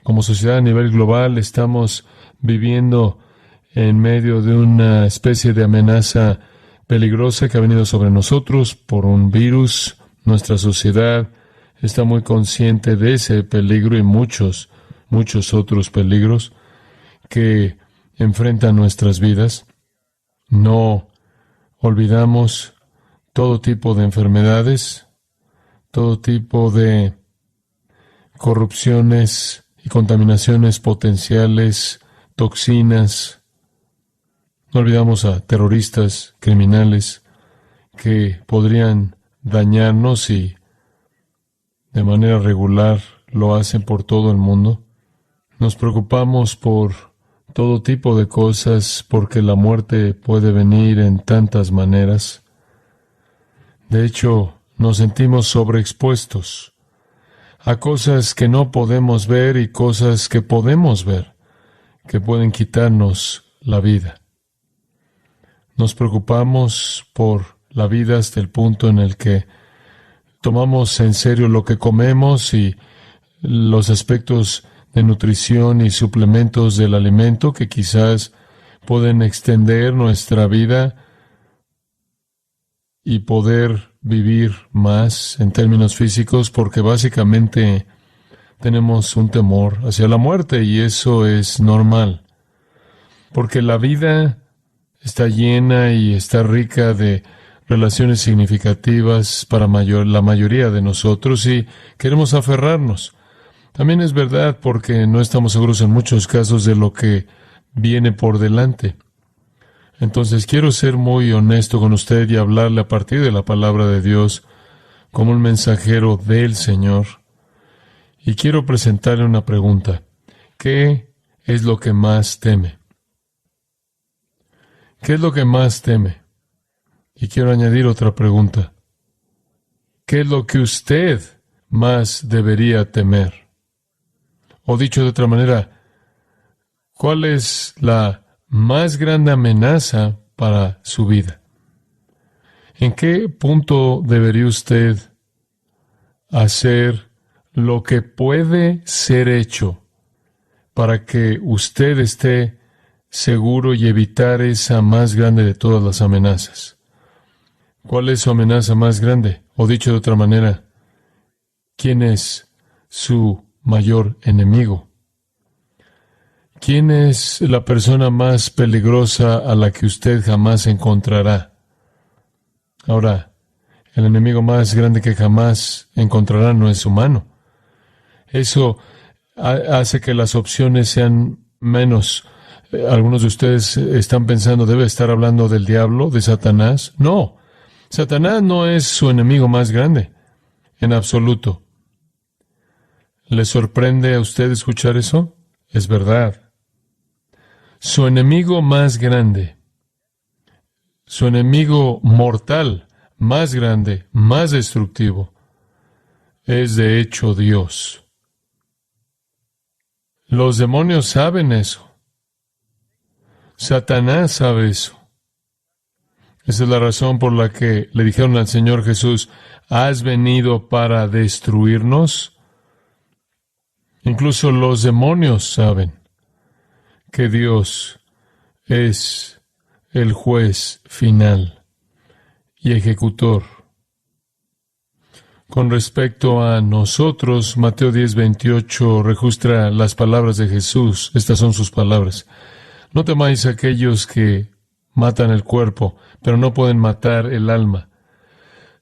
como sociedad a nivel global estamos viviendo en medio de una especie de amenaza peligrosa que ha venido sobre nosotros por un virus. Nuestra sociedad está muy consciente de ese peligro y muchos otros peligros que enfrentan nuestras vidas. No olvidamos todo tipo de enfermedades, todo tipo de corrupciones y contaminaciones potenciales, toxinas. No olvidamos a terroristas, criminales que podrían dañarnos y de manera regular lo hacen por todo el mundo. Nos preocupamos por todo tipo de cosas porque la muerte puede venir en tantas maneras. De hecho, nos sentimos sobreexpuestos a cosas que no podemos ver y cosas que podemos ver, que pueden quitarnos la vida. Nos preocupamos por la vida hasta el punto en el que tomamos en serio lo que comemos y los aspectos de nutrición y suplementos del alimento que quizás pueden extender nuestra vida y poder vivir más en términos físicos, porque básicamente tenemos un temor hacia la muerte y eso es normal, porque la vida está llena y está rica de relaciones significativas para la mayoría de nosotros y queremos aferrarnos. También es verdad porque no estamos seguros en muchos casos de lo que viene por delante. Entonces quiero ser muy honesto con usted y hablarle a partir de la palabra de Dios como un mensajero del Señor. Y quiero presentarle una pregunta. ¿Qué es lo que más teme? ¿Qué es lo que más teme? Y quiero añadir otra pregunta. ¿Qué es lo que usted más debería temer? O dicho de otra manera, ¿cuál es la más grande amenaza para su vida? ¿En qué punto debería usted hacer lo que puede ser hecho para que usted esté seguro y evitar esa más grande de todas las amenazas? ¿Cuál es su amenaza más grande? O dicho de otra manera, ¿quién es su mayor enemigo? ¿Quién es la persona más peligrosa a la que usted jamás encontrará? Ahora, el enemigo más grande que jamás encontrará no es humano. Eso hace que las opciones sean menos. Algunos de ustedes están pensando, ¿debe estar hablando del diablo, de Satanás? No, Satanás no es su enemigo más grande, en absoluto. ¿Le sorprende a usted escuchar eso? Es verdad. Su enemigo más grande, su enemigo mortal, más grande, más destructivo, es de hecho Dios. Los demonios saben eso. Satanás sabe eso. Esa es la razón por la que le dijeron al Señor Jesús, ¿has venido para destruirnos? Incluso los demonios saben que Dios es el juez final y ejecutor. Con respecto a nosotros, Mateo 10:28 registra las palabras de Jesús. Estas son sus palabras. No temáis a aquellos que matan el cuerpo, pero no pueden matar el alma.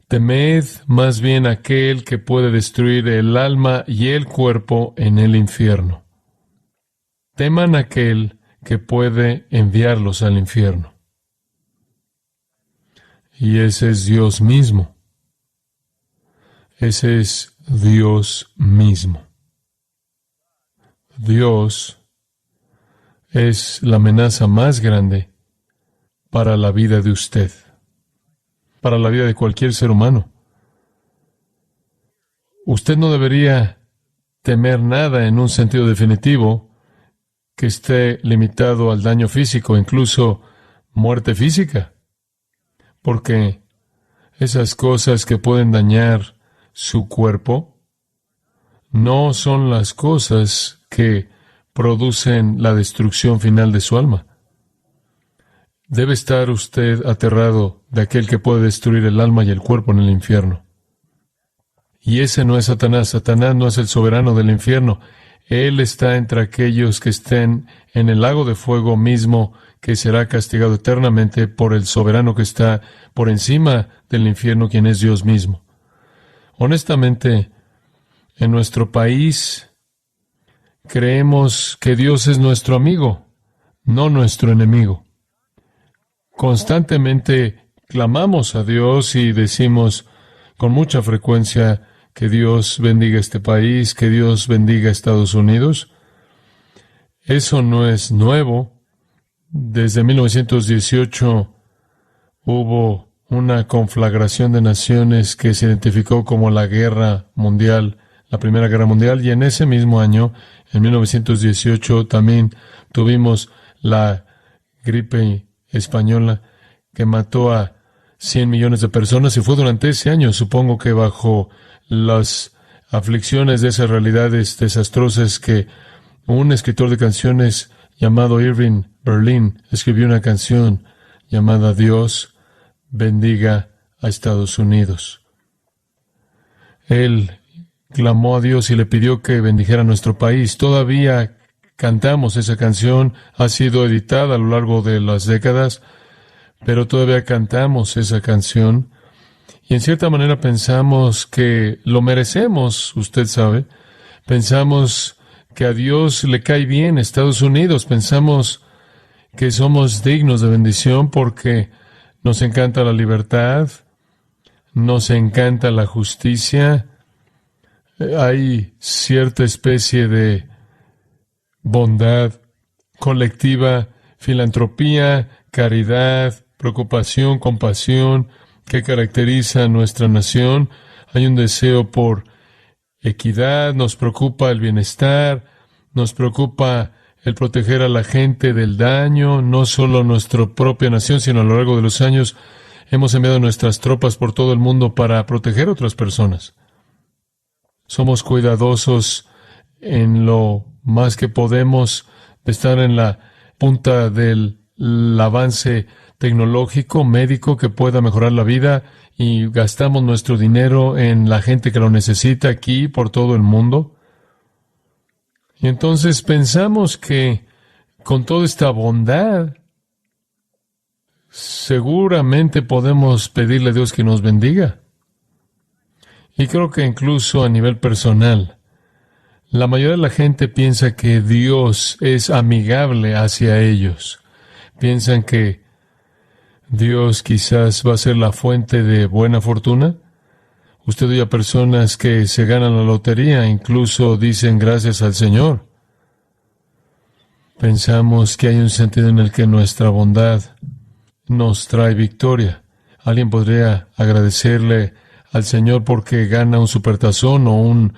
Temed más bien aquel que puede destruir el alma y el cuerpo en el infierno. Teman aquel que puede enviarlos al infierno. Y ese es Dios mismo. Ese es Dios mismo. Dios es la amenaza más grande para la vida de usted, para la vida de cualquier ser humano. Usted no debería temer nada en un sentido definitivo que esté limitado al daño físico, incluso muerte física, porque esas cosas que pueden dañar su cuerpo no son las cosas que producen la destrucción final de su alma. Debe estar usted aterrado de aquel que puede destruir el alma y el cuerpo en el infierno. Y ese no es Satanás. Satanás no es el soberano del infierno. Él está entre aquellos que estén en el lago de fuego mismo, que será castigado eternamente por el soberano que está por encima del infierno, quien es Dios mismo. Honestamente, en nuestro país creemos que Dios es nuestro amigo, no nuestro enemigo. Constantemente clamamos a Dios y decimos con mucha frecuencia que Dios bendiga este país, que Dios bendiga Estados Unidos. Eso no es nuevo. Desde 1918 hubo una conflagración de naciones que se identificó como la Guerra Mundial, la Primera Guerra Mundial, y en ese mismo año, en 1918, también tuvimos la gripe española que mató a 100 millones de personas, y fue durante ese año, supongo que bajo las aflicciones de esas realidades desastrosas, que un escritor de canciones llamado Irving Berlin escribió una canción llamada Dios bendiga a Estados Unidos. Él clamó a Dios y le pidió que bendijera nuestro país. Todavía cantamos esa canción, ha sido editada a lo largo de las décadas, pero todavía cantamos esa canción. Y en cierta manera pensamos que lo merecemos, usted sabe. Pensamos que a Dios le cae bien Estados Unidos. Pensamos que somos dignos de bendición porque nos encanta la libertad, nos encanta la justicia. Hay cierta especie de bondad colectiva, filantropía, caridad, preocupación, compasión que caracteriza a nuestra nación. Hay un deseo por equidad, nos preocupa el bienestar, nos preocupa el proteger a la gente del daño, no solo nuestra propia nación, sino a lo largo de los años hemos enviado nuestras tropas por todo el mundo para proteger a otras personas. Somos cuidadosos en lo más que podemos de estar en la punta del avance tecnológico, médico que pueda mejorar la vida, y gastamos nuestro dinero en la gente que lo necesita aquí por todo el mundo. Y entonces pensamos que con toda esta bondad seguramente podemos pedirle a Dios que nos bendiga. Y creo que incluso a nivel personal, la mayoría de la gente piensa que Dios es amigable hacia ellos. Piensan que Dios quizás va a ser la fuente de buena fortuna. Usted oye a personas que se ganan la lotería, incluso dicen gracias al Señor. Pensamos que hay un sentido en el que nuestra bondad nos trae victoria. Alguien podría agradecerle al Señor porque gana un supertazón o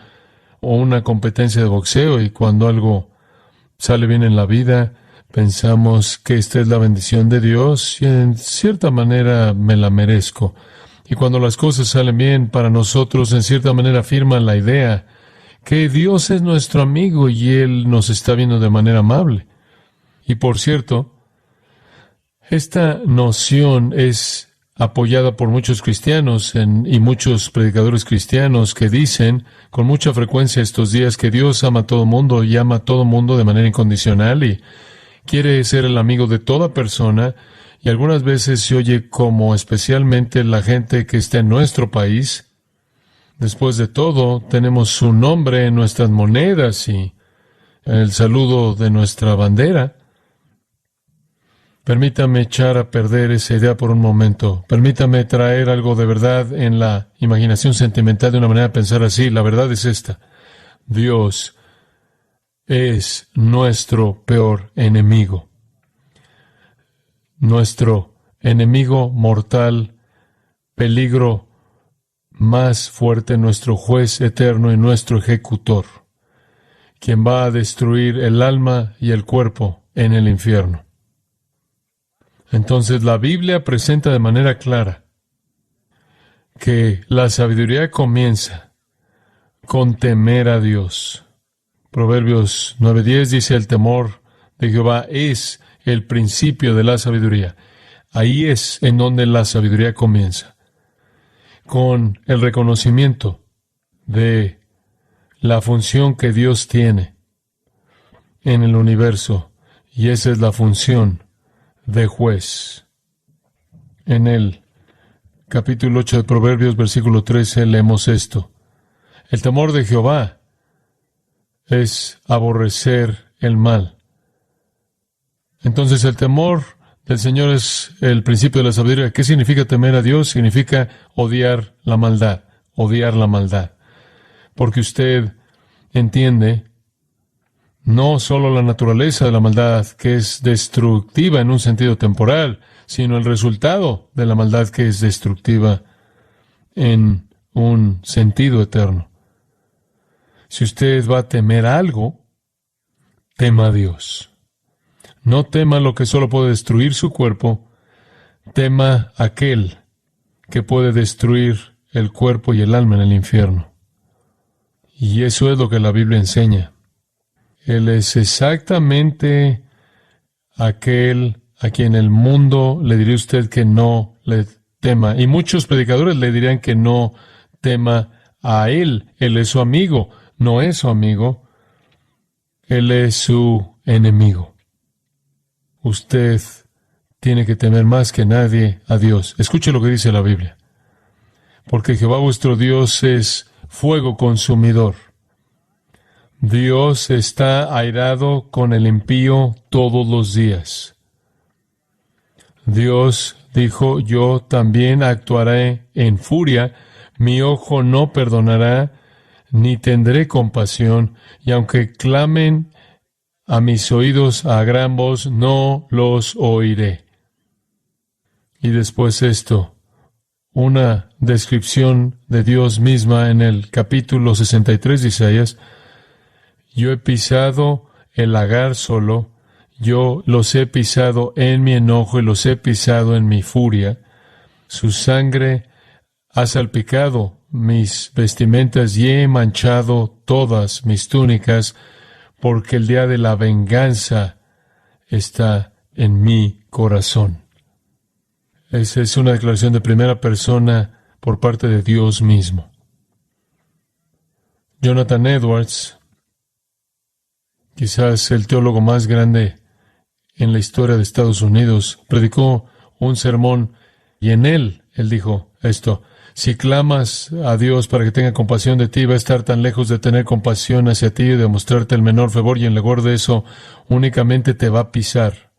una competencia de boxeo, y cuando algo sale bien en la vida, pensamos que esta es la bendición de Dios y en cierta manera me la merezco. Y cuando las cosas salen bien para nosotros, en cierta manera afirman la idea que Dios es nuestro amigo y Él nos está viendo de manera amable. Y por cierto, esta noción es apoyada por muchos cristianos y muchos predicadores cristianos que dicen con mucha frecuencia estos días que Dios ama a todo mundo y ama a todo mundo de manera incondicional y quiere ser el amigo de toda persona. Y algunas veces se oye como especialmente la gente que está en nuestro país. Después de todo, tenemos su nombre en nuestras monedas y en el saludo de nuestra bandera. Permítame echar a perder esa idea por un momento. Permítame traer algo de verdad en la imaginación sentimental de una manera de pensar así. La verdad es esta: Dios es nuestro peor enemigo. Nuestro enemigo mortal, peligro más fuerte, nuestro juez eterno y nuestro ejecutor, quien va a destruir el alma y el cuerpo en el infierno. Entonces la Biblia presenta de manera clara que la sabiduría comienza con temer a Dios. Proverbios 9:10 dice: el temor de Jehová es el principio de la sabiduría. Ahí es en donde la sabiduría comienza, con el reconocimiento de la función que Dios tiene en el universo, y esa es la función de juez. En el capítulo 8 de Proverbios, versículo 13, leemos esto: el temor de Jehová es aborrecer el mal. Entonces, el temor del Señor es el principio de la sabiduría. ¿Qué significa temer a Dios? Significa odiar la maldad, porque usted entiende no solo la naturaleza de la maldad, que es destructiva en un sentido temporal, sino el resultado de la maldad, que es destructiva en un sentido eterno. Si usted va a temer algo, tema a Dios. No tema lo que solo puede destruir su cuerpo, tema aquel que puede destruir el cuerpo y el alma en el infierno. Y eso es lo que la Biblia enseña. Él es exactamente aquel a quien el mundo le diría a usted que no le tema. Y muchos predicadores le dirían que no tema a Él. Él es su amigo. No es su amigo. Él es su enemigo. Usted tiene que temer más que nadie a Dios. Escuche lo que dice la Biblia. Porque Jehová vuestro Dios es fuego consumidor. Dios está airado con el impío todos los días. Dios dijo: yo también actuaré en furia, mi ojo no perdonará, ni tendré compasión, y aunque clamen a mis oídos a gran voz, no los oiré. Y después esto, una descripción de Dios misma en el capítulo 63 de Isaías: yo he pisado el lagar solo, yo los he pisado en mi enojo y los he pisado en mi furia. Su sangre ha salpicado mis vestimentas y he manchado todas mis túnicas, porque el día de la venganza está en mi corazón. Esa es una declaración de primera persona por parte de Dios mismo. Jonathan Edwards, quizás el teólogo más grande en la historia de Estados Unidos, predicó un sermón y en él dijo esto: si clamas a Dios para que tenga compasión de ti, va a estar tan lejos de tener compasión hacia ti y de mostrarte el menor favor, y en lugar de eso, únicamente te va a pisar.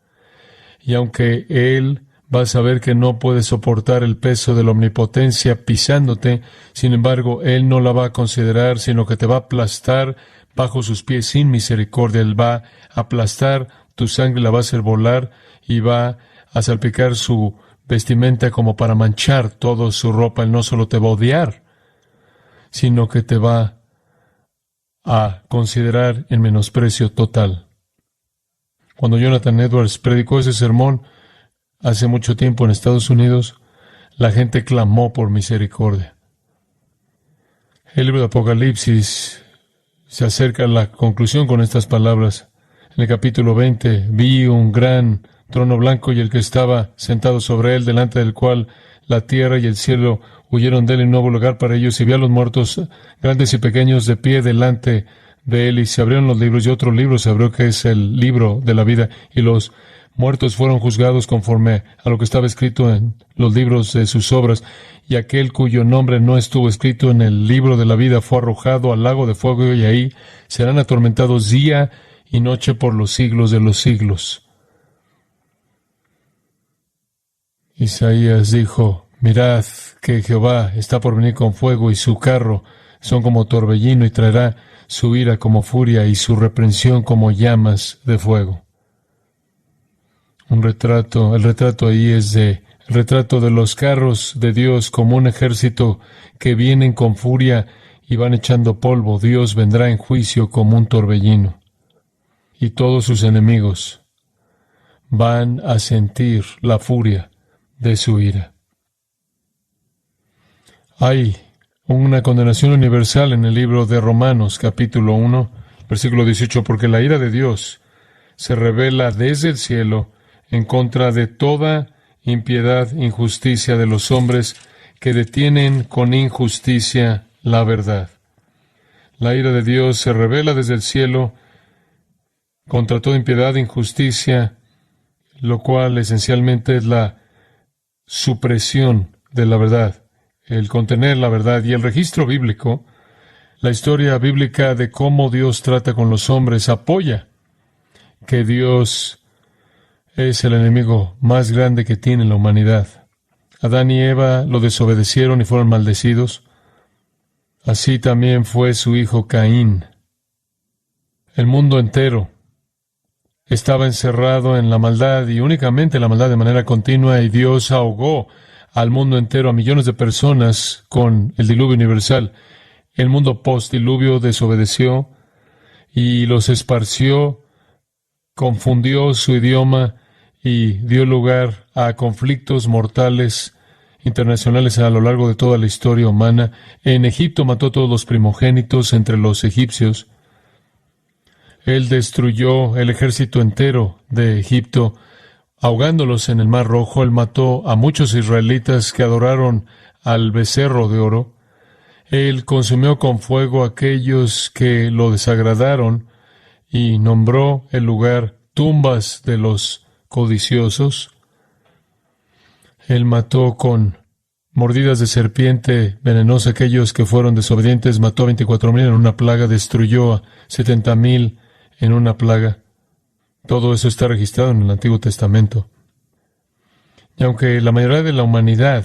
Y aunque Él va a saber que no puede soportar el peso de la omnipotencia pisándote, sin embargo, Él no la va a considerar, sino que te va a aplastar bajo sus pies sin misericordia. Él va a aplastar tu sangre, la va a hacer volar y va a salpicar su vestimenta como para manchar toda su ropa. Él no solo te va a odiar, sino que te va a considerar en menosprecio total. Cuando Jonathan Edwards predicó ese sermón hace mucho tiempo en Estados Unidos, la gente clamó por misericordia. El libro de Apocalipsis se acerca a la conclusión con estas palabras. En el capítulo 20, vi un gran trono blanco y el que estaba sentado sobre él, delante del cual la tierra y el cielo huyeron de él, y no hubo lugar para ellos. Y vi a los muertos, grandes y pequeños, de pie delante de él, y se abrieron los libros, y otro libro se abrió, que es el libro de la vida, y los muertos fueron juzgados conforme a lo que estaba escrito en los libros de sus obras, y aquel cuyo nombre no estuvo escrito en el libro de la vida fue arrojado al lago de fuego, y ahí serán atormentados día y noche por los siglos de los siglos. Isaías dijo: mirad que Jehová está por venir con fuego, y su carro son como torbellino, y traerá su ira como furia, y su reprensión como llamas de fuego. El retrato ahí es el retrato de los carros de Dios como un ejército que vienen con furia y van echando polvo. Dios vendrá en juicio como un torbellino, y todos sus enemigos van a sentir la furia de su ira. Hay una condenación universal en el libro de Romanos, capítulo 1, Versículo 18, porque la ira de Dios se revela desde el cielo en contra de toda impiedad, injusticia de los hombres que detienen con injusticia la verdad. La ira de Dios se revela desde el cielo contra toda impiedad, injusticia, lo cual esencialmente es la supresión de la verdad, el contener la verdad. Y el registro bíblico, la historia bíblica de cómo Dios trata con los hombres, apoya que Dios es el enemigo más grande que tiene la humanidad. Adán y Eva lo desobedecieron y fueron maldecidos. Así también fue su hijo Caín. El mundo entero estaba encerrado en la maldad y únicamente la maldad de manera continua, y Dios ahogó al mundo entero, a millones de personas, con el diluvio universal. El mundo post-diluvio desobedeció y los esparció, confundió su idioma y dio lugar a conflictos mortales internacionales a lo largo de toda la historia humana. En Egipto mató a todos los primogénitos entre los egipcios. Él destruyó el ejército entero de Egipto, ahogándolos en el Mar Rojo. Él mató a muchos israelitas que adoraron al becerro de oro. Él consumió con fuego a aquellos que lo desagradaron y nombró el lugar tumbas de los codiciosos. Él mató con mordidas de serpiente venenosa a aquellos que fueron desobedientes. Mató a 24,000 en una plaga, destruyó a 70,000 en una plaga. Todo eso está registrado en el Antiguo Testamento. Y aunque la mayoría de la humanidad,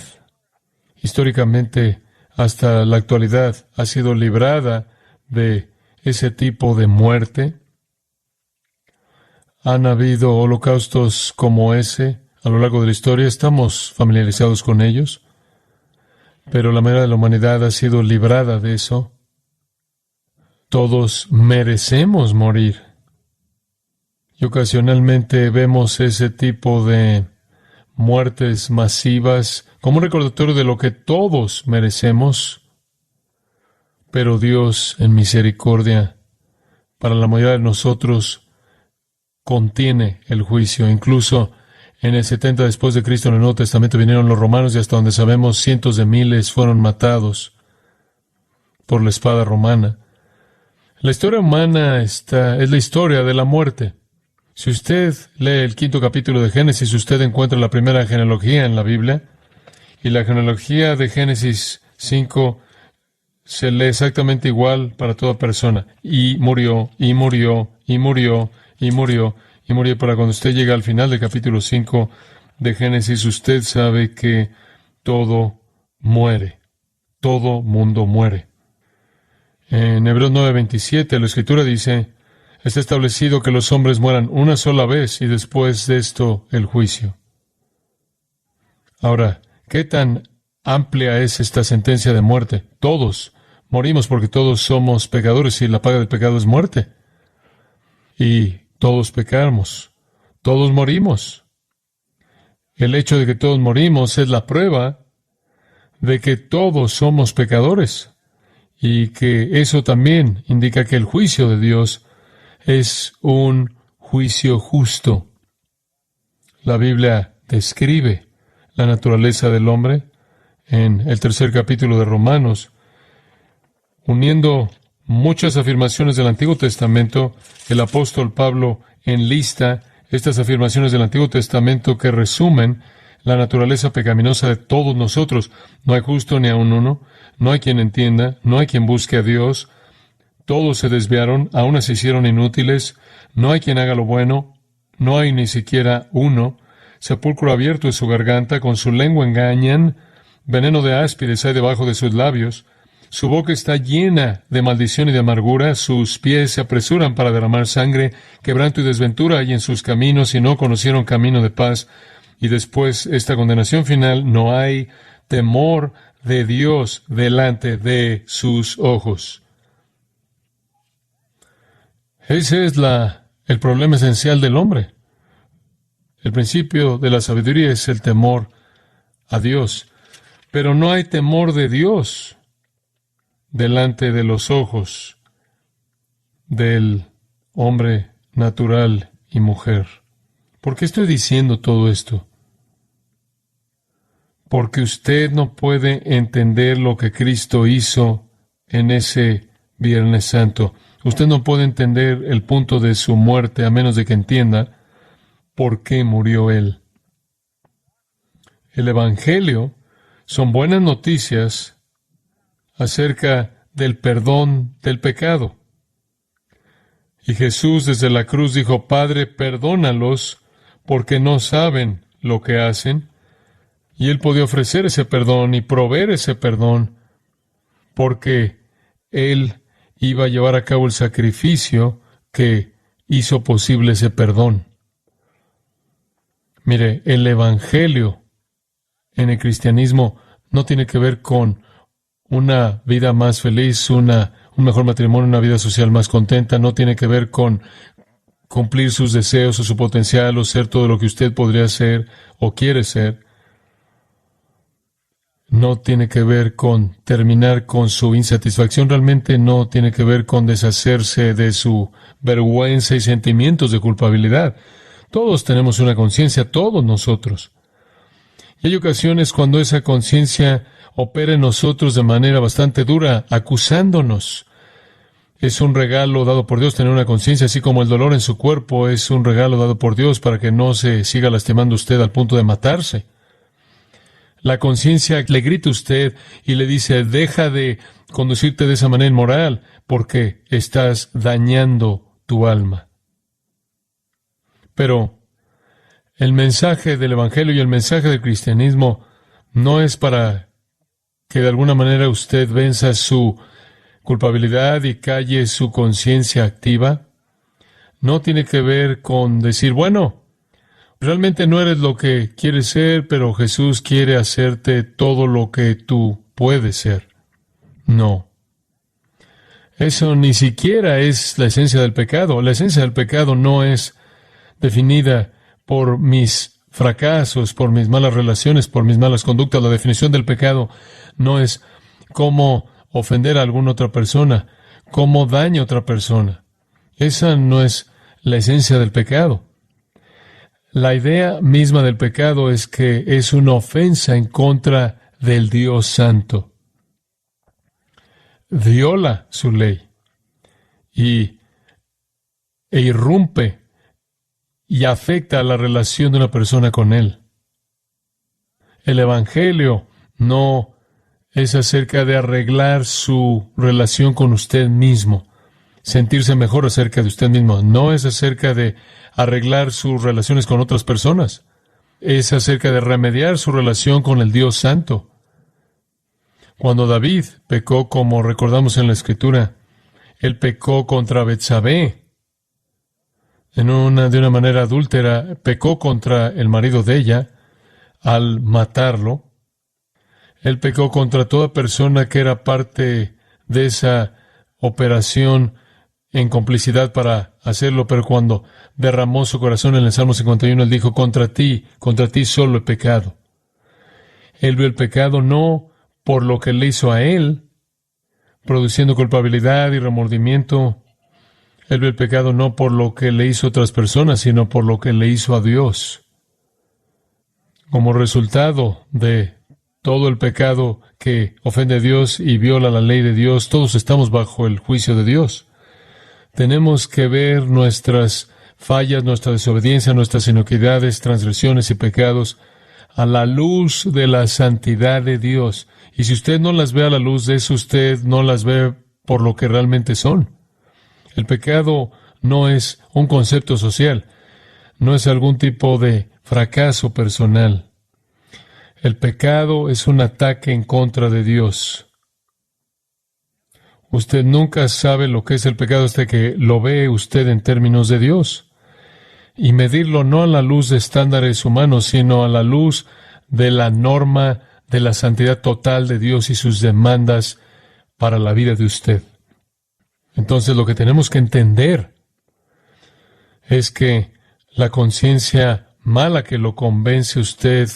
históricamente hasta la actualidad, ha sido librada de ese tipo de muerte, han habido holocaustos como ese a lo largo de la historia. Estamos familiarizados con ellos, pero la mayoría de la humanidad ha sido librada de eso. Todos merecemos morir. Y ocasionalmente vemos ese tipo de muertes masivas como un recordatorio de lo que todos merecemos. Pero Dios, en misericordia, para la mayoría de nosotros, contiene el juicio. Incluso en el 70 después de Cristo, en el Nuevo Testamento, vinieron los romanos y hasta donde sabemos, cientos de miles fueron matados por la espada romana. La historia humana es la historia de la muerte. Si usted lee el 5º capítulo de Génesis, usted encuentra la primera genealogía en la Biblia, y la genealogía de Génesis 5 se lee exactamente igual para toda persona. Y murió, y murió, y murió, y murió, y murió. Para cuando usted llega al final del capítulo 5 de Génesis, usted sabe que todo muere. Todo mundo muere. En Hebreos 9:27, la Escritura dice: está establecido que los hombres mueran una sola vez y después de esto el juicio. Ahora, ¿qué tan amplia es esta sentencia de muerte? Todos morimos porque todos somos pecadores y la paga del pecado es muerte. Y todos pecamos, todos morimos. El hecho de que todos morimos es la prueba de que todos somos pecadores, y que eso también indica que el juicio de Dios es un juicio justo. La Biblia describe la naturaleza del hombre en el 3er capítulo de Romanos, uniendo muchas afirmaciones del Antiguo Testamento. El apóstol Pablo enlista estas afirmaciones del Antiguo Testamento que resumen la naturaleza pecaminosa de todos nosotros. No hay justo ni aun uno, no hay quien entienda, no hay quien busque a Dios. Todos se desviaron, a unas se hicieron inútiles, no hay quien haga lo bueno, no hay ni siquiera uno. Sepulcro abierto es su garganta, con su lengua engañan, veneno de áspides hay debajo de sus labios. Su boca está llena de maldición y de amargura, sus pies se apresuran para derramar sangre, quebranto y desventura hay en sus caminos, y no conocieron camino de paz. Y después, esta condenación final: no hay temor de Dios delante de sus ojos. Ese es el problema esencial del hombre. El principio de la sabiduría es el temor a Dios. Pero no hay temor de Dios delante de los ojos del hombre natural y mujer. ¿Por qué estoy diciendo todo esto? Porque usted no puede entender lo que Cristo hizo en ese Viernes Santo. Usted no puede entender el punto de su muerte a menos de que entienda por qué murió Él. El Evangelio son buenas noticias acerca del perdón del pecado. Y Jesús desde la cruz dijo, Padre, perdónalos porque no saben lo que hacen. Y Él podía ofrecer ese perdón y proveer ese perdón porque Él iba a llevar a cabo el sacrificio que hizo posible ese perdón. Mire, el Evangelio en el cristianismo no tiene que ver con una vida más feliz, un mejor matrimonio, una vida social más contenta, no tiene que ver con cumplir sus deseos o su potencial o ser todo lo que usted podría ser o quiere ser. No tiene que ver con terminar con su insatisfacción, realmente no tiene que ver con deshacerse de su vergüenza y sentimientos de culpabilidad. Todos tenemos una conciencia, todos nosotros. Y hay ocasiones cuando esa conciencia opera en nosotros de manera bastante dura, acusándonos. Es un regalo dado por Dios tener una conciencia, así como el dolor en su cuerpo es un regalo dado por Dios para que no se siga lastimando usted al punto de matarse. La conciencia le grita a usted y le dice, deja de conducirte de esa manera inmoral porque estás dañando tu alma. Pero el mensaje del Evangelio y el mensaje del cristianismo no es para que de alguna manera usted venza su culpabilidad y calle su conciencia activa. No tiene que ver con decir, bueno, realmente no eres lo que quieres ser, pero Jesús quiere hacerte todo lo que tú puedes ser. No. Eso ni siquiera es la esencia del pecado. La esencia del pecado no es definida por mis fracasos, por mis malas relaciones, por mis malas conductas. La definición del pecado no es cómo ofender a alguna otra persona, cómo daño a otra persona. Esa no es la esencia del pecado. La idea misma del pecado es que es una ofensa en contra del Dios Santo. Viola su ley e irrumpe y afecta a la relación de una persona con Él. El Evangelio no es acerca de arreglar su relación con usted mismo, sentirse mejor acerca de usted mismo. No es acerca de arreglar sus relaciones con otras personas. Es acerca de remediar su relación con el Dios Santo. Cuando David pecó, como recordamos en la Escritura, él pecó contra Betsabé. De una manera adúltera, pecó contra el marido de ella al matarlo. Él pecó contra toda persona que era parte de esa operación en complicidad para hacerlo, pero cuando derramó su corazón en el Salmo 51, él dijo, contra ti solo he pecado. Él vio el pecado no por lo que le hizo a él, produciendo culpabilidad y remordimiento. Él vio el pecado no por lo que le hizo a otras personas, sino por lo que le hizo a Dios. Como resultado de todo el pecado que ofende a Dios y viola la ley de Dios, todos estamos bajo el juicio de Dios. Tenemos que ver nuestras fallas, nuestra desobediencia, nuestras iniquidades, transgresiones y pecados a la luz de la santidad de Dios. Y si usted no las ve a la luz de eso, usted no las ve por lo que realmente son. El pecado no es un concepto social, no es algún tipo de fracaso personal. El pecado es un ataque en contra de Dios. Usted nunca sabe lo que es el pecado hasta que lo ve usted en términos de Dios. Y medirlo no a la luz de estándares humanos, sino a la luz de la norma de la santidad total de Dios y sus demandas para la vida de usted. Entonces lo que tenemos que entender es que la conciencia mala que lo convence usted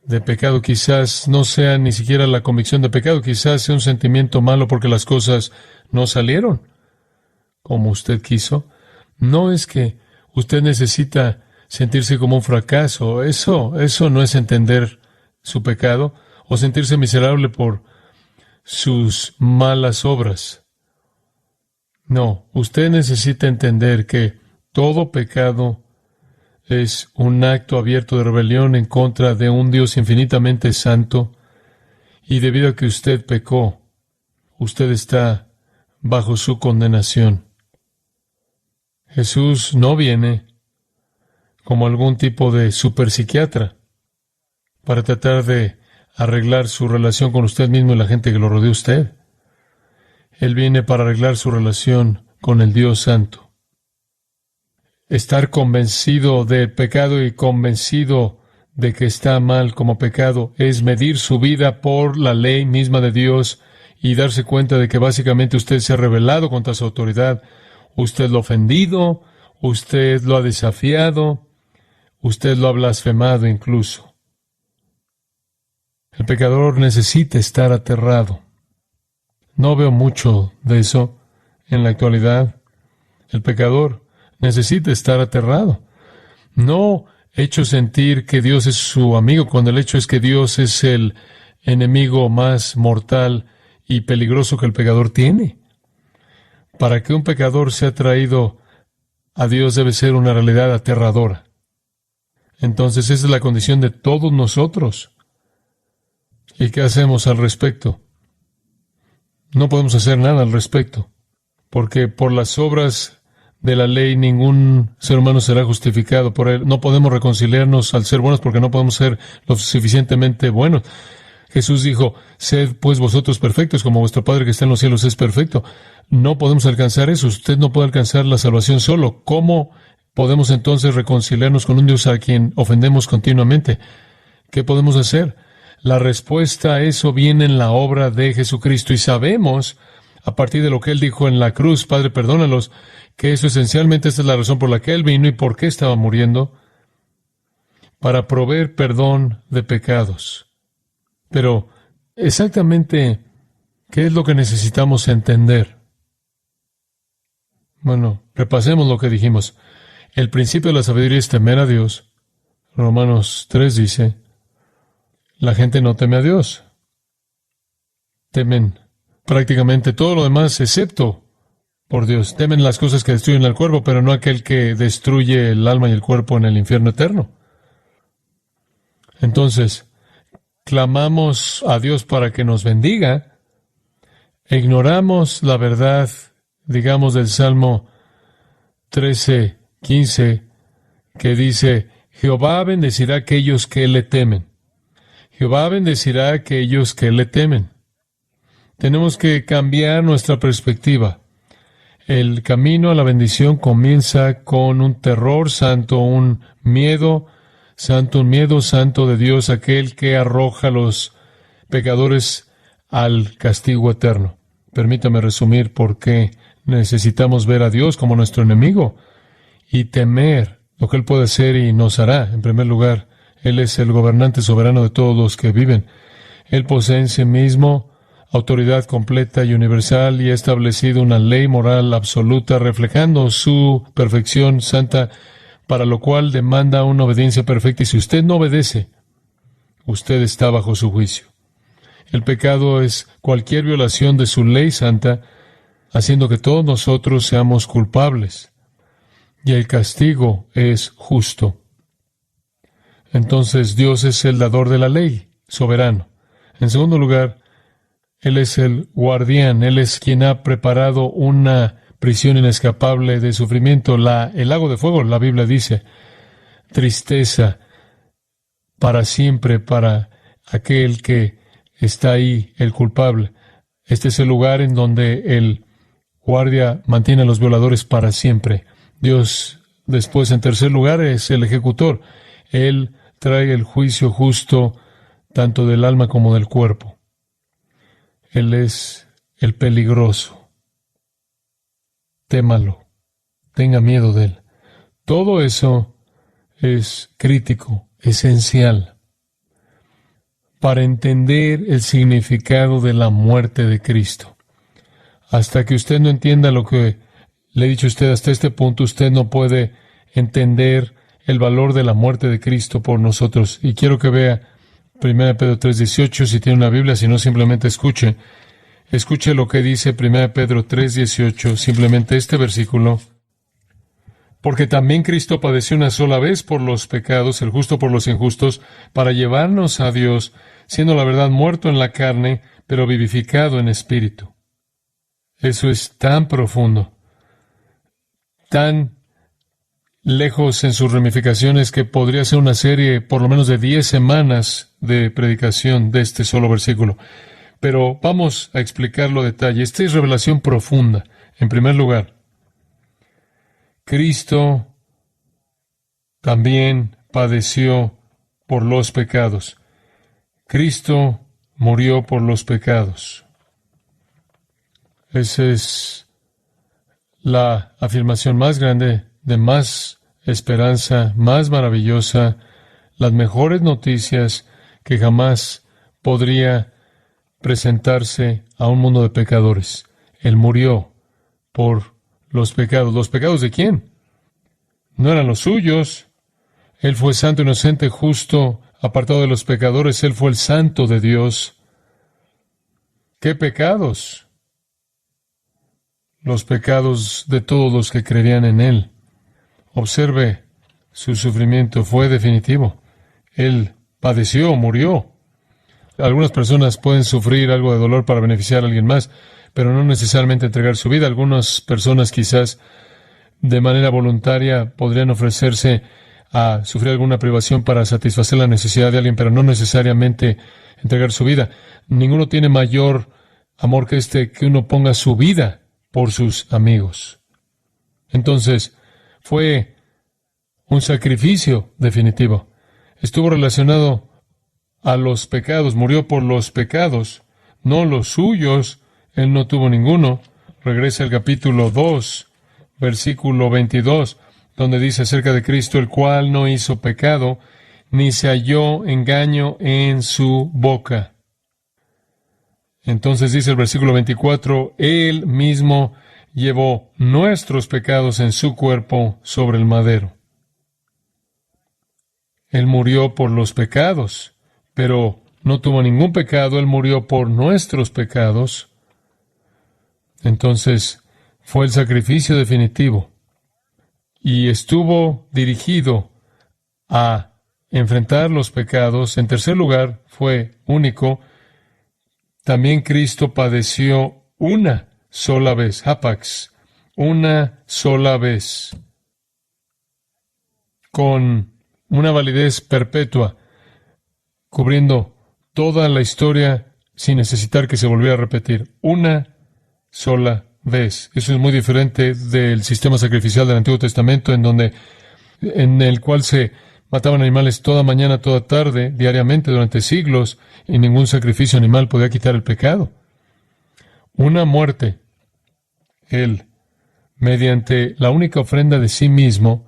de pecado quizás no sea ni siquiera la convicción de pecado, quizás sea un sentimiento malo porque las cosas no salieron como usted quiso. No es que usted necesita sentirse como un fracaso. Eso no es entender su pecado o sentirse miserable por sus malas obras. No, usted necesita entender que todo pecado es un acto abierto de rebelión en contra de un Dios infinitamente santo, y debido a que usted pecó, usted está bajo su condenación. Jesús no viene como algún tipo de superpsiquiatra para tratar de arreglar su relación con usted mismo y la gente que lo rodea a usted. Él viene para arreglar su relación con el Dios Santo. Estar convencido del pecado y convencido de que está mal como pecado es medir su vida por la ley misma de Dios y darse cuenta de que básicamente usted se ha rebelado contra su autoridad. Usted lo ha ofendido, usted lo ha desafiado, usted lo ha blasfemado incluso. El pecador necesita estar aterrado. No veo mucho de eso en la actualidad. El pecador necesita estar aterrado. No hecho sentir que Dios es su amigo, cuando el hecho es que Dios es el enemigo más mortal y peligroso que el pecador tiene. Para que un pecador sea traído a Dios debe ser una realidad aterradora. Entonces esa es la condición de todos nosotros. ¿Y qué hacemos al respecto? No podemos hacer nada al respecto, porque por las obras de la ley ningún ser humano será justificado por él. No podemos reconciliarnos al ser buenos porque no podemos ser lo suficientemente buenos. Jesús dijo, sed pues vosotros perfectos como vuestro Padre que está en los cielos es perfecto. No podemos alcanzar eso. Usted no puede alcanzar la salvación solo. ¿Cómo podemos entonces reconciliarnos con un Dios a quien ofendemos continuamente? ¿Qué podemos hacer? La respuesta a eso viene en la obra de Jesucristo, y sabemos, a partir de lo que Él dijo en la cruz, Padre, perdónalos, que eso esencialmente esta es la razón por la que Él vino y por qué estaba muriendo, para proveer perdón de pecados. Pero, exactamente, ¿qué es lo que necesitamos entender? Bueno, repasemos lo que dijimos. El principio de la sabiduría es temer a Dios. Romanos 3 dice, la gente no teme a Dios. Temen prácticamente todo lo demás excepto por Dios. Temen las cosas que destruyen el cuerpo, pero no aquel que destruye el alma y el cuerpo en el infierno eterno. Entonces, clamamos a Dios para que nos bendiga, e ignoramos la verdad, digamos, del Salmo 13:15, que dice, Jehová bendecirá a aquellos que le temen. Jehová bendecirá a aquellos que le temen. Tenemos que cambiar nuestra perspectiva. El camino a la bendición comienza con un terror santo, un miedo santo de Dios, aquel que arroja a los pecadores al castigo eterno. Permítame resumir por qué necesitamos ver a Dios como nuestro enemigo y temer lo que Él puede hacer y nos hará. En primer lugar, Él es el gobernante soberano de todos los que viven. Él posee en sí mismo autoridad completa y universal y ha establecido una ley moral absoluta reflejando su perfección santa, para lo cual demanda una obediencia perfecta. Y si usted no obedece, usted está bajo su juicio. El pecado es cualquier violación de su ley santa, haciendo que todos nosotros seamos culpables. Y el castigo es justo. Entonces Dios es el dador de la ley, soberano. En segundo lugar, Él es el guardián. Él es quien ha preparado una prisión inescapable de sufrimiento. El lago de fuego, la Biblia dice, tristeza para siempre para aquel que está ahí, el culpable. Este es el lugar en donde el guardia mantiene a los violadores para siempre. Dios, después, en tercer lugar, es el ejecutor. Él trae el juicio justo tanto del alma como del cuerpo. Él es el peligroso. Témalo. Tenga miedo de Él. Todo eso es crítico, esencial, para entender el significado de la muerte de Cristo. Hasta que usted no entienda lo que Le he dicho a usted, hasta este punto usted no puede entender el valor de la muerte de Cristo por nosotros. Y quiero que vea 1 Pedro 3:18, si tiene una Biblia, si no, simplemente escuche. Escuche lo que dice 1 Pedro 3:18, simplemente este versículo. Porque también Cristo padeció una sola vez por los pecados, el justo por los injustos, para llevarnos a Dios, siendo la verdad muerto en la carne, pero vivificado en espíritu. Eso es tan profundo, tan lejos en sus ramificaciones, que podría ser una serie por lo menos de 10 semanas de predicación de este solo versículo. Pero vamos a explicarlo a detalle. Esta es revelación profunda. En primer lugar, Cristo también padeció por los pecados. Cristo murió por los pecados. Esa es la afirmación más grande, de más esperanza, más maravillosa, las mejores noticias que jamás podría presentarse a un mundo de pecadores. Él murió por los pecados. ¿Los pecados de quién? No eran los suyos. Él fue santo, inocente, justo, apartado de los pecadores. Él fue el santo de Dios. ¿Qué pecados? Los pecados de todos los que creían en Él. Observe, su sufrimiento fue definitivo. Él padeció, murió. Algunas personas pueden sufrir algo de dolor para beneficiar a alguien más, pero no necesariamente entregar su vida. Algunas personas quizás de manera voluntaria podrían ofrecerse a sufrir alguna privación para satisfacer la necesidad de alguien, pero no necesariamente entregar su vida. Ninguno tiene mayor amor que que uno ponga su vida por sus amigos. Entonces, fue un sacrificio definitivo. Estuvo relacionado a los pecados, murió por los pecados, no los suyos. Él no tuvo ninguno. Regresa al capítulo 2, versículo 22, donde dice acerca de Cristo, el cual no hizo pecado, ni se halló engaño en su boca. Entonces dice el versículo 24, Él mismo llevó nuestros pecados en su cuerpo sobre el madero. Él murió por los pecados, pero no tuvo ningún pecado. Él murió por nuestros pecados. Entonces, fue el sacrificio definitivo. Y estuvo dirigido a enfrentar los pecados. En tercer lugar, fue único. También Cristo padeció una sola vez, hapax, una sola vez, con una validez perpetua, cubriendo toda la historia sin necesitar que se volviera a repetir. Una sola vez. Eso es muy diferente del sistema sacrificial del Antiguo Testamento, en el cual se mataban animales toda mañana, toda tarde, diariamente, durante siglos, y ningún sacrificio animal podía quitar el pecado. Una muerte. Él, mediante la única ofrenda de sí mismo,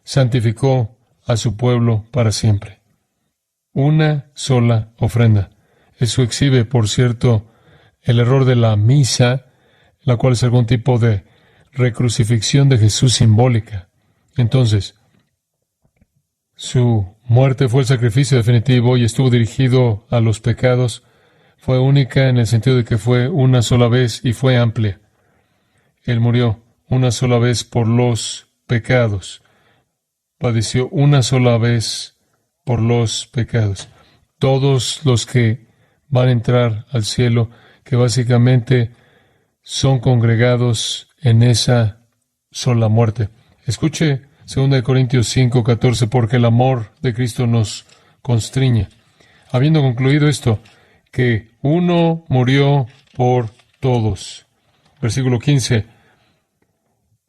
santificó a su pueblo para siempre. Una sola ofrenda. Eso exhibe, por cierto, el error de la misa, la cual es algún tipo de recrucifixión de Jesús simbólica. Entonces, su muerte fue el sacrificio definitivo y estuvo dirigido a los pecados. Fue única en el sentido de que fue una sola vez y fue amplia. Él murió una sola vez por los pecados. Padeció una sola vez por los pecados. Todos los que van a entrar al cielo, que básicamente son congregados en esa sola muerte. Escuche 2 Corintios 5:14, porque el amor de Cristo nos constriñe. Habiendo concluido esto, que uno murió por todos. Versículo 15.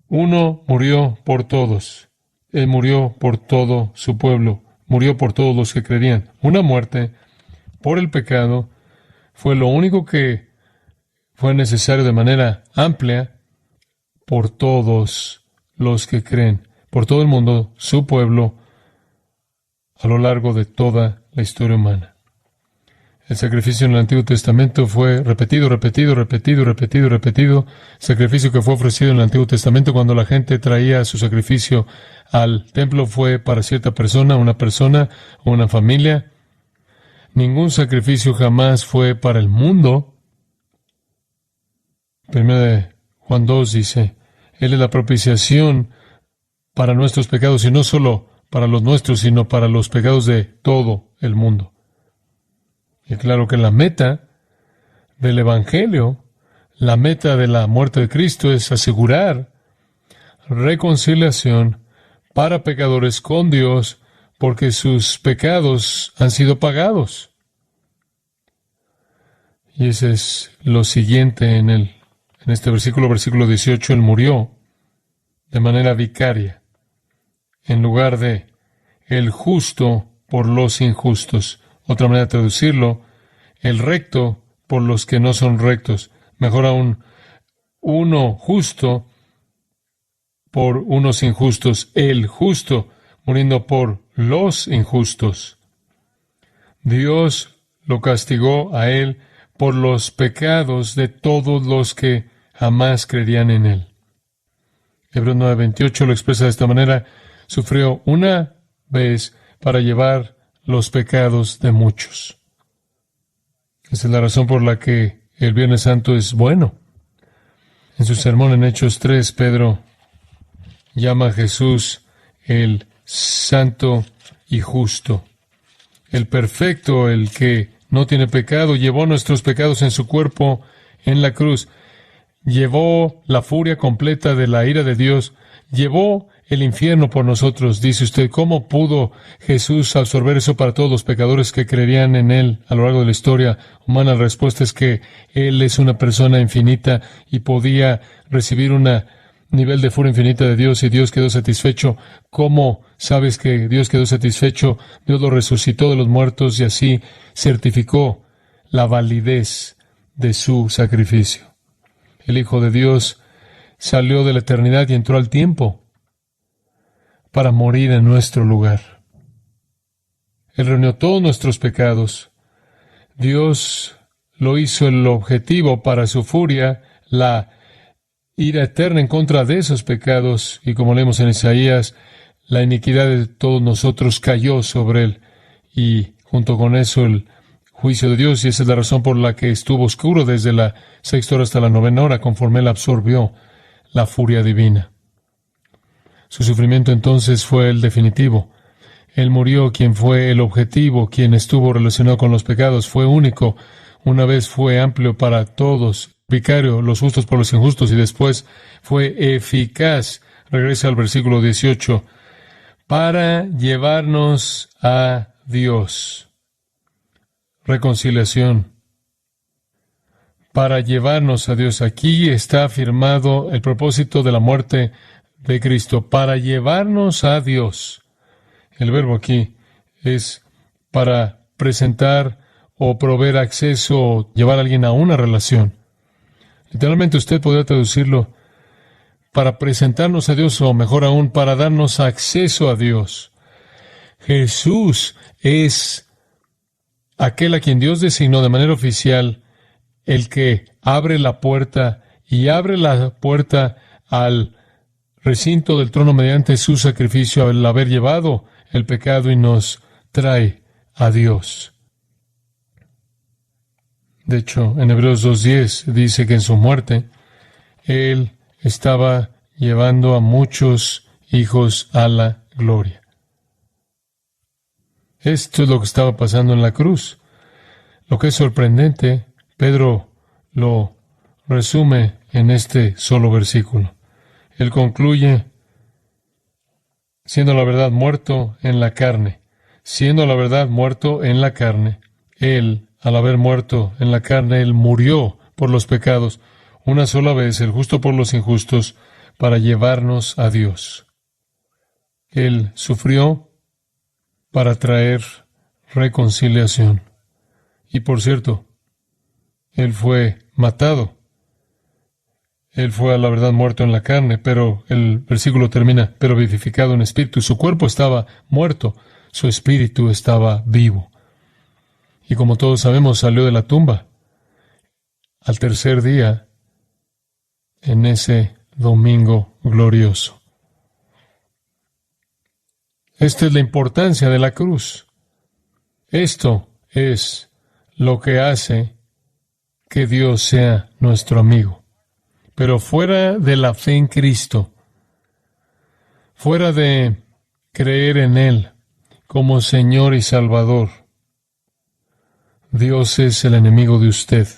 Uno murió por todos. Él murió por todo su pueblo. Murió por todos los que creían. Una muerte por el pecado fue lo único que fue necesario de manera amplia por todos los que creen. Por todo el mundo, su pueblo, a lo largo de toda la historia humana. El sacrificio en el Antiguo Testamento fue repetido. Sacrificio que fue ofrecido en el Antiguo Testamento cuando la gente traía su sacrificio al templo fue para cierta persona, una persona o una familia. Ningún sacrificio jamás fue para el mundo. Primero de Juan 2 dice, Él es la propiciación para nuestros pecados, y no solo para los nuestros, sino para los pecados de todo el mundo. Y claro que la meta del Evangelio, la meta de la muerte de Cristo es asegurar reconciliación para pecadores con Dios, porque sus pecados han sido pagados. Y ese es lo siguiente en este versículo 18, Él murió de manera vicaria, en lugar de el justo por los injustos. Otra manera de traducirlo, el recto por los que no son rectos. Mejor aún, uno justo por unos injustos. El justo muriendo por los injustos. Dios lo castigó a él por los pecados de todos los que jamás creerían en él. Hebreos 9:28 lo expresa de esta manera: sufrió una vez para llevar los pecados de muchos. Esa es la razón por la que el Viernes Santo es bueno. En su sermón en Hechos 3, Pedro llama a Jesús el santo y justo, el perfecto, el que no tiene pecado. Llevó nuestros pecados en su cuerpo en la cruz. Llevó la furia completa de la ira de Dios. Llevó el infierno por nosotros. Dice usted, ¿cómo pudo Jesús absorber eso para todos los pecadores que creerían en Él a lo largo de la historia humana? La respuesta es que Él es una persona infinita y podía recibir un nivel de furia infinita de Dios, y Dios quedó satisfecho. ¿Cómo sabes que Dios quedó satisfecho? Dios lo resucitó de los muertos y así certificó la validez de su sacrificio. El Hijo de Dios salió de la eternidad y entró al tiempo para morir en nuestro lugar. Él reunió todos nuestros pecados. Dios lo hizo el objetivo para su furia, la ira eterna en contra de esos pecados, y como leemos en Isaías, la iniquidad de todos nosotros cayó sobre él, y junto con eso el juicio de Dios, y esa es la razón por la que estuvo oscuro desde la 6ª hora hasta la 9ª hora, conforme él absorbió la furia divina. Su sufrimiento entonces fue el definitivo. Él murió, quien fue el objetivo, quien estuvo relacionado con los pecados, fue único. Una vez fue amplio para todos, vicario, los justos por los injustos, y después fue eficaz. Regresa al versículo 18, para llevarnos a Dios. Reconciliación. Para llevarnos a Dios. Aquí está afirmado el propósito de la muerte de Cristo, para llevarnos a Dios. El verbo aquí es para presentar o proveer acceso o llevar a alguien a una relación. Literalmente usted podría traducirlo para presentarnos a Dios, o mejor aún, para darnos acceso a Dios. Jesús es aquel a quien Dios designó de manera oficial, el que abre la puerta, y abre la puerta al recinto del trono mediante su sacrificio, al haber llevado el pecado, y nos trae a Dios. De hecho, en Hebreos 2:10 dice que en su muerte Él estaba llevando a muchos hijos a la gloria. Esto es lo que estaba pasando en la cruz. Lo que es sorprendente, Pedro lo resume en este solo versículo. Él concluye, siendo la verdad muerto en la carne. Siendo la verdad muerto en la carne. Él, al haber muerto en la carne, Él murió por los pecados una sola vez, el justo por los injustos, para llevarnos a Dios. Él sufrió para traer reconciliación. Y por cierto, Él fue matado. Él fue a la verdad muerto en la carne, pero el versículo termina, pero vivificado en espíritu. Su cuerpo estaba muerto, su espíritu estaba vivo. Y como todos sabemos, salió de la tumba al tercer día en ese domingo glorioso. Esta es la importancia de la cruz. Esto es lo que hace que Dios sea nuestro amigo. Pero fuera de la fe en Cristo, fuera de creer en Él como Señor y Salvador, Dios es el enemigo de usted.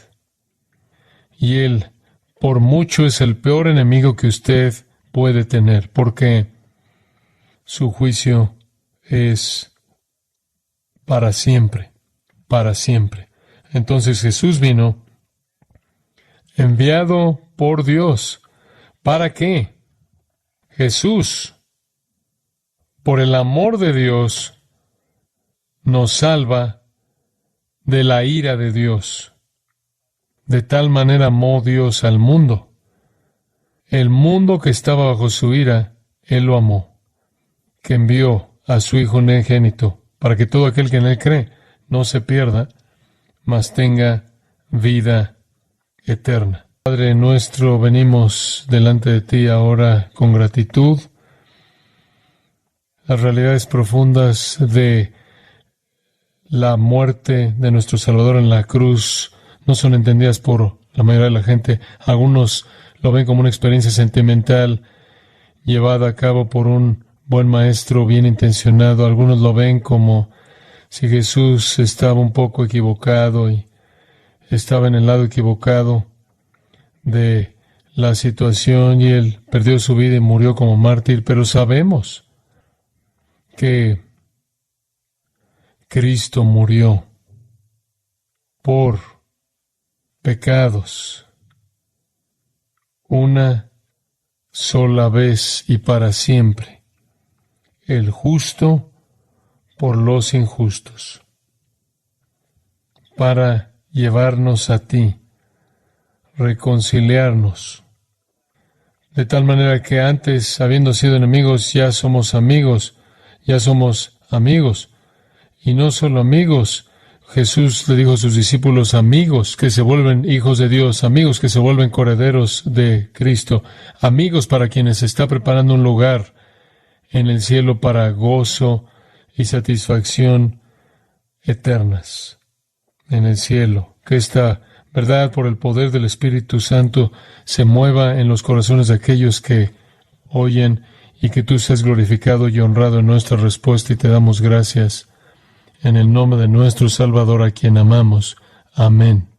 Y Él, por mucho, es el peor enemigo que usted puede tener, porque su juicio es para siempre, para siempre. Entonces Jesús vino, enviado por Dios. ¿Para qué? Jesús, por el amor de Dios, nos salva de la ira de Dios. De tal manera amó Dios al mundo. El mundo que estaba bajo su ira, Él lo amó, que envió a su Hijo unigénito, para que todo aquel que en Él cree no se pierda, mas tenga vida eterna. Padre nuestro, venimos delante de ti ahora con gratitud. Las realidades profundas de la muerte de nuestro Salvador en la cruz no son entendidas por la mayoría de la gente. Algunos lo ven como una experiencia sentimental llevada a cabo por un buen maestro bien intencionado. Algunos lo ven como si Jesús estaba un poco equivocado y estaba en el lado equivocado de la situación y Él perdió su vida y murió como mártir. Pero sabemos que Cristo murió por pecados una sola vez y para siempre, el justo por los injustos, para llevarnos a ti, reconciliarnos, de tal manera que antes, habiendo sido enemigos, ya somos amigos, y no solo amigos. Jesús le dijo a sus discípulos, amigos que se vuelven hijos de Dios, amigos que se vuelven coherederos de Cristo, amigos para quienes está preparando un lugar en el cielo para gozo y satisfacción eternas en el cielo. Que esta verdad, por el poder del Espíritu Santo, se mueva en los corazones de aquellos que oyen, y que tú seas glorificado y honrado en nuestra respuesta, y te damos gracias en el nombre de nuestro Salvador, a quien amamos. Amén.